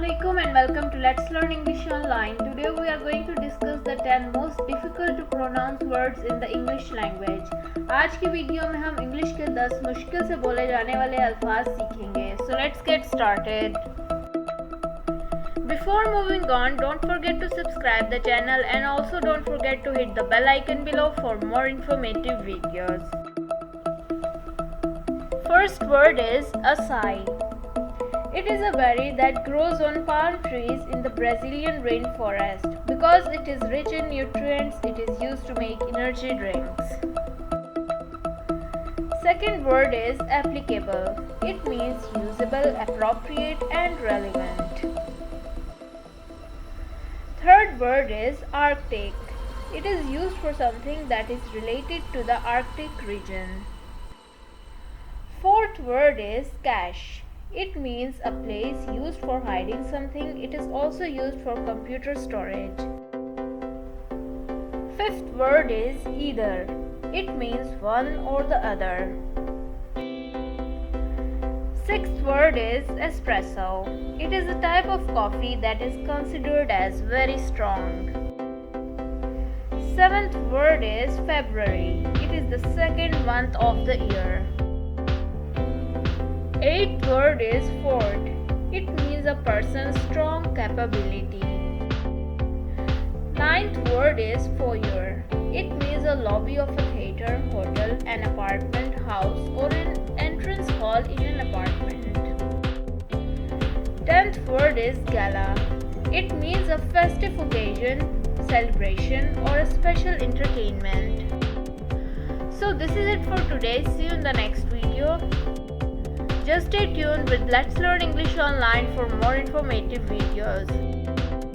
Assalamualaikum and welcome to Let's Learn English Online. Today we are going to discuss the 10 most difficult to pronounce words in the English language. आज की video में हम English के 10 मुश्किल से बोले जाने वाले अल्फाज सीखेंगे. So let's get started. Before moving on, don't forget to subscribe the channel and also don't forget to hit the bell icon below for more informative videos. First word is acai. It is a berry that grows on palm trees in the Brazilian rainforest. Because it is rich in nutrients, it is used to make energy drinks. Second word is applicable. It means usable, appropriate, and relevant. Third word is Arctic. It is used for something that is related to the Arctic region. Fourth word is cache. It means a place used for hiding something. It is also used for computer storage. Fifth word is either. It means one or the other. Sixth word is espresso. It is a type of coffee that is considered as very strong. Seventh word is February. It is the second month of the year. Eighth word is fort. It means a person's strong capability. Ninth word is foyer. It means a lobby of a theater, hotel, an apartment house, or an entrance hall in an apartment. 10th word is gala. It means a festive occasion, celebration, or a special entertainment. So this is it for today. See you in the next video. Just stay tuned with Let's Learn English Online for more informative videos.